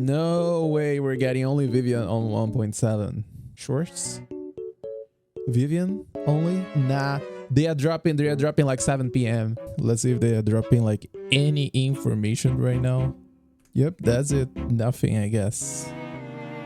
No way we're getting only Vivian on 1.7. Shorts? Vivian only? Nah. They are dropping like 7 p.m. Let's see if they are dropping like any information right now. Yep, that's it. Nothing, I guess.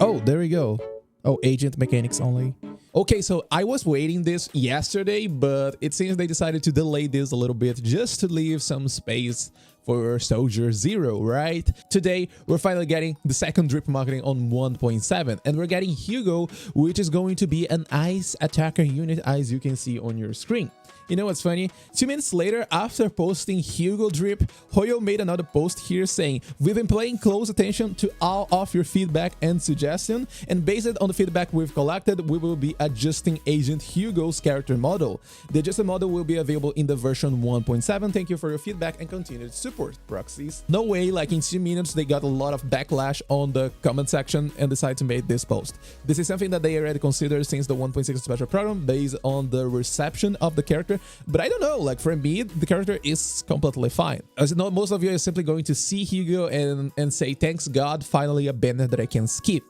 Oh, there we go. Oh, agent mechanics only. Okay, so I was waiting this yesterday, but it seems they decided to delay this a little bit just to leave some space for Soldier Zero, right? Today, we're finally getting the second drip marketing on 1.7, and we're getting Hugo, which is going to be an ice attacker unit, as you can see on your screen. You know what's funny? 2 minutes later, after posting Hugo drip, Hoyo made another post here saying, "We've been paying close attention to all of your feedback and suggestion, and based on the feedback we've collected, we will be adjusting Agent Hugo's character model. The adjusted model will be available in the version 1.7. Thank you for your feedback and continued support, proxies." No way, like in 2 minutes, they got a lot of backlash on the comment section and decided to make this post. This is something that they already considered since the 1.6 special program based on the reception of the character. But I don't know, like for me, the character is completely fine. As you know, most of you are simply going to see Hugo and say, thanks God, finally a banner that I can skip.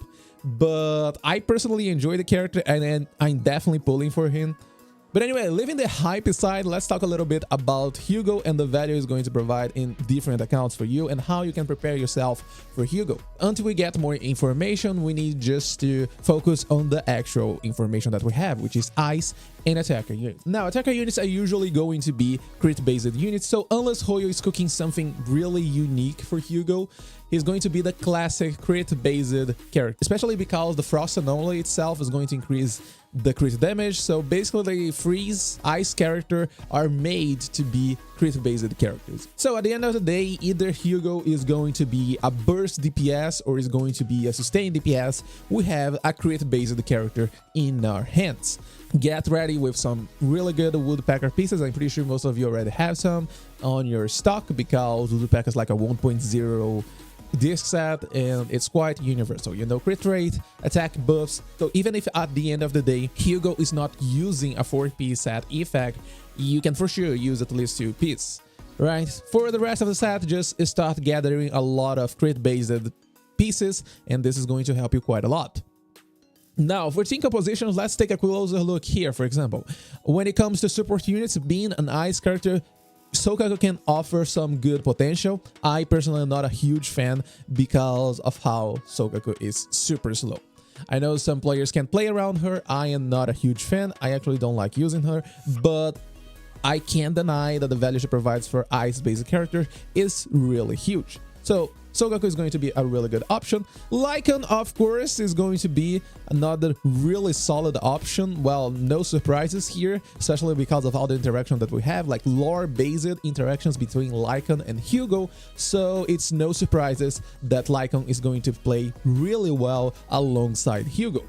But I personally enjoy the character and I'm definitely pulling for him. But anyway, leaving the hype aside, let's talk a little bit about Hugo and the value it's going to provide in different accounts for you and how you can prepare yourself for Hugo. Until we get more information, we need just to focus on the actual information that we have, which is ice and attacker units. Now, attacker units are usually going to be crit-based units, so unless Hoyo is cooking something really unique for Hugo, he's going to be the classic crit-based character, especially because the Frost Anomaly itself is going to increase the crit damage. So basically the freeze ice character are made to be crit-based characters. So at the end of the day, either Hugo is going to be a burst DPS or is going to be a sustained DPS. We have a crit-based character in our hands. Get ready with some really good woodpecker pieces. I'm pretty sure most of you already have some on your stock because woodpecker is like a 1.0 disc set and it's quite universal, you know, crit rate, attack buffs. So even if at the end of the day Hugo is not using a 4-piece set effect, you can for sure use at least 2 pieces, right? For the rest of the set, just start gathering a lot of crit based pieces and this is going to help you quite a lot. Now, for team compositions, let's take a closer look here. For example, when it comes to support units, being an ice character, Sokaku can offer some good potential. I personally am not a huge fan because of how Sokaku is super slow. I know some players can play around her. I am not a huge fan. I actually don't like using her, but I can't deny that the value she provides for ice-based character is really huge. So Sokaku is going to be a really good option. Lycan, of course, is going to be another really solid option. Well, no surprises here, especially because of all the interaction that we have, like lore-based interactions between Lycan and Hugo. So it's no surprises that Lycan is going to play really well alongside Hugo.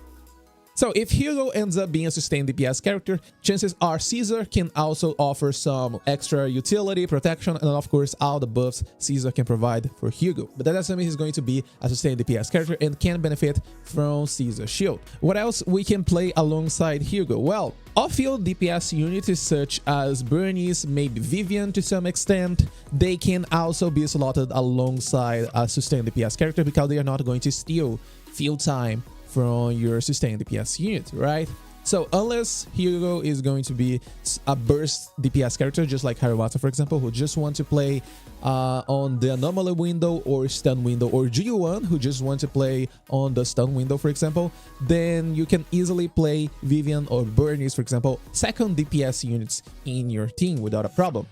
So if Hugo ends up being a sustained DPS character, chances are Caesar can also offer some extra utility, protection, and of course all the buffs Caesar can provide for Hugo. But that doesn't mean he's going to be a sustained DPS character and can benefit from Caesar's shield. What else we can play alongside Hugo? Well, off-field DPS units such as Bernice, maybe Vivian to some extent, they can also be slotted alongside a sustained DPS character because they are not going to steal field time from your sustained DPS unit, right? So unless Hugo is going to be a burst DPS character, just like Hirawatha, for example, who just want to play on the anomaly window or stun window, or G1, who just want to play on the stun window, for example, then you can easily play Vivian or Bernice, for example, second DPS units in your team without a problem.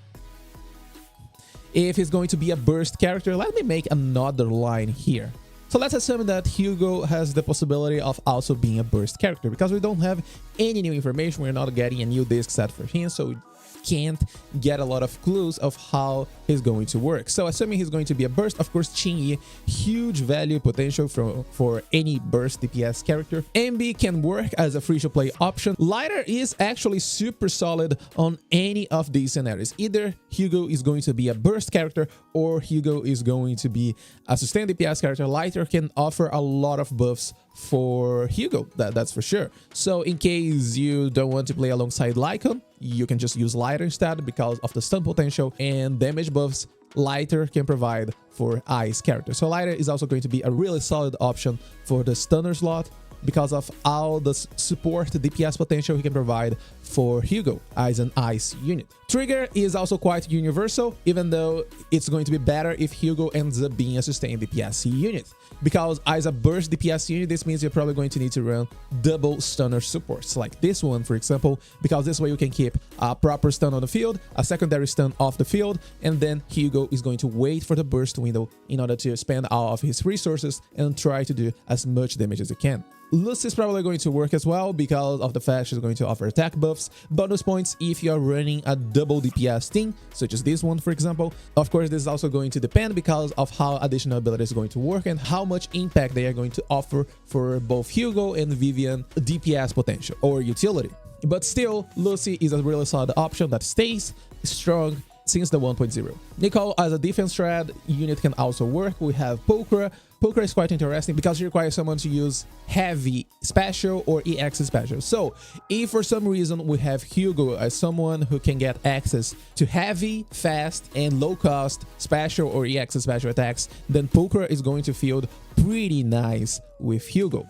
If he's going to be a burst character, let me make another line here. So let's assume that Hugo has the possibility of also being a burst character, because we don't have any new information. We're not getting a new disc set for him, so we can't get a lot of clues of how he's going to work. So assuming he's going to be a burst, of course, Qingyi, huge value potential for any burst DPS character. MB can work as a free-to-play option. Lighter is actually super solid on any of these scenarios. Either Hugo is going to be a burst character or Hugo is going to be a sustained DPS character. Lighter can offer a lot of buffs for Hugo, that's for sure. So in case you don't want to play alongside Lycan, you can just use Lighter instead because of the stun potential and damage buffs Lighter can provide for Ice character. So Lighter is also going to be a really solid option for the stunner slot because of all the support DPS potential he can provide for Hugo as an Ice unit. Trigger is also quite universal, even though it's going to be better if Hugo ends up being a sustained DPS unit. Because as a burst DPS unit, this means you're probably going to need to run double stunner supports, like this one, for example, because this way you can keep a proper stun on the field, a secondary stun off the field, and then Hugo is going to wait for the burst window in order to spend all of his resources and try to do as much damage as he can. Lucy is probably going to work as well because of the fact she's going to offer attack buffs, bonus points if you're running a double DPS team, such as this one, for example. Of course, this is also going to depend because of how additional abilities are going to work and how much impact they are going to offer for both Hugo and Vivian DPS potential or utility. But still, Lucy is a really solid option that stays strong since the 1.0. Nicole as a defense strat unit can also work. We have Pokra. Pokra is quite interesting because it requires someone to use heavy special or EX special. So if for some reason we have Hugo as someone who can get access to heavy, fast, and low cost special or EX special attacks, then Pokra is going to feel pretty nice with Hugo.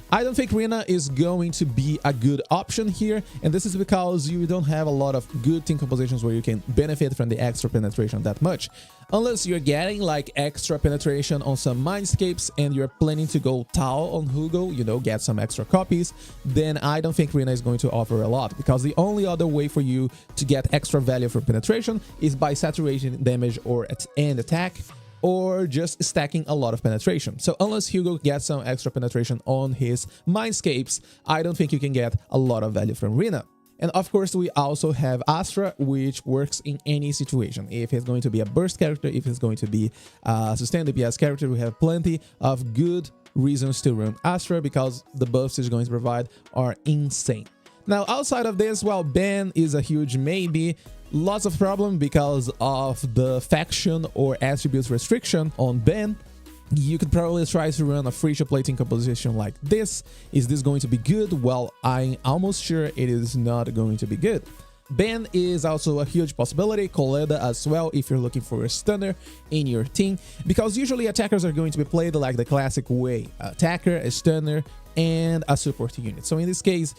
I don't think Rina is going to be a good option here, and this is because you don't have a lot of good team compositions where you can benefit from the extra penetration that much. Unless you're getting like extra penetration on some mindscapes and you're planning to go Tau on Hugo, you know, get some extra copies, then I don't think Rina is going to offer a lot, because the only other way for you to get extra value from penetration is by saturation damage or and attack, or just stacking a lot of penetration. So unless Hugo gets some extra penetration on his mindscapes, I don't think you can get a lot of value from Rina. And of course, we also have Astra, which works in any situation. If it's going to be a burst character, if it's going to be a sustained DPS character, we have plenty of good reasons to run Astra because the buffs it's going to provide are insane. Now, outside of this, well, Ben is a huge maybe. Lots of problem because of the faction or attributes restriction on Ben. You could probably try to run a free-to-play team composition like this. Is this going to be good? Well, I'm almost sure it is not going to be good. Ben is also a huge possibility, Coleda as well if you're looking for a stunner in your team, because usually attackers are going to be played like the classic way: attacker, a stunner, and a support unit. So in this case,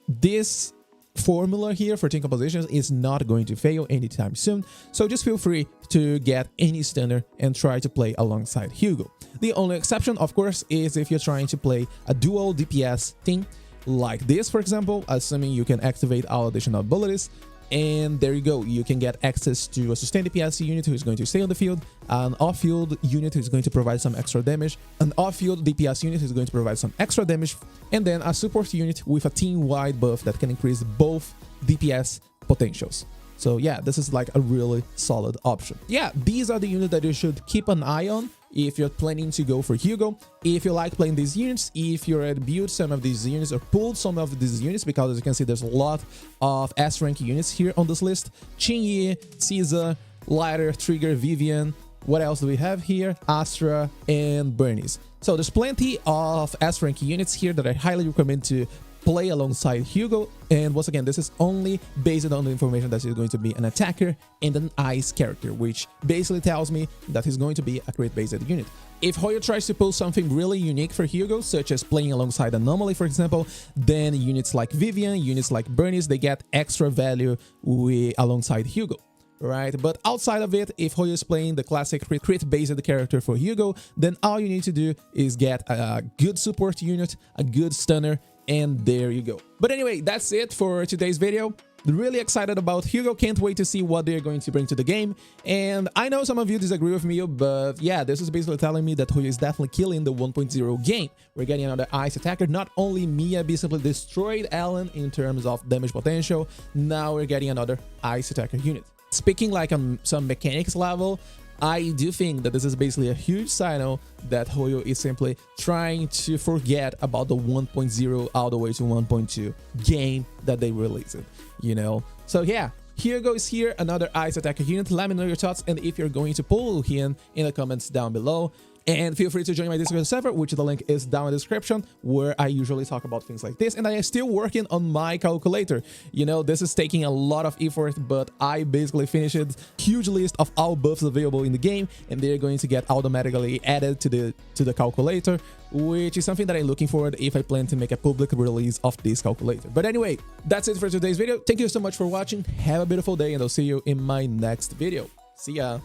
this formula here for team compositions is not going to fail anytime soon, so just feel free to get any stunner and try to play alongside Hugo. The only exception, of course, is if you're trying to play a dual DPS team like this, for example, assuming you can activate all additional abilities. And there you go, you can get access to a sustained DPS unit who is going to stay on the field, an off-field unit who is going to provide some extra damage, an off-field DPS unit who is going to provide some extra damage, and then a support unit with a team-wide buff that can increase both DPS potentials. So yeah, this is like a really solid option. Yeah, these are the units that you should keep an eye on if you're planning to go for Hugo. If you like playing these units, if you already built some of these units or pulled some of these units, because as you can see, there's a lot of S-rank units here on this list. Qingyi, Caesar, Lighter, Trigger, Vivian. What else do we have here? Astra and Bernice. So there's plenty of S-rank units here that I highly recommend to play alongside Hugo. And once again, this is only based on the information that he's going to be an attacker and an ice character, which basically tells me that he's going to be a crit-based unit. If Hoyo tries to pull something really unique for Hugo, such as playing alongside Anomaly, for example, then units like Vivian, units like Bernice, they get extra value alongside Hugo. Right, but outside of it, if Hoyo is playing the classic crit-based character for Hugo, then all you need to do is get a good support unit, a good stunner, and there you go. But anyway, that's it for today's video. Really excited about Hugo, can't wait to see what they're going to bring to the game. And I know some of you disagree with me, but yeah, this is basically telling me that Hoyo is definitely killing the 1.0 game. We're getting another ice attacker. Not only Mia basically destroyed Alan in terms of damage potential, now we're getting another ice attacker unit. Speaking like on some mechanics level, I do think that this is basically a huge signal that Hoyo is simply trying to forget about the 1.0 all the way to 1.2 game that they released, you know? So yeah, Hugo is here, another ice attacker unit. Let me know your thoughts and if you're going to pull him in the comments down below. And feel free to join my Discord server, which the link is down in the description, where I usually talk about things like this. And I am still working on my calculator. You know, this is taking a lot of effort, but I basically finished a huge list of all buffs available in the game, and they're going to get automatically added to the calculator, which is something that I'm looking forward if I plan to make a public release of this calculator. But anyway, that's it for today's video. Thank you so much for watching. Have a beautiful day, and I'll see you in my next video. See ya.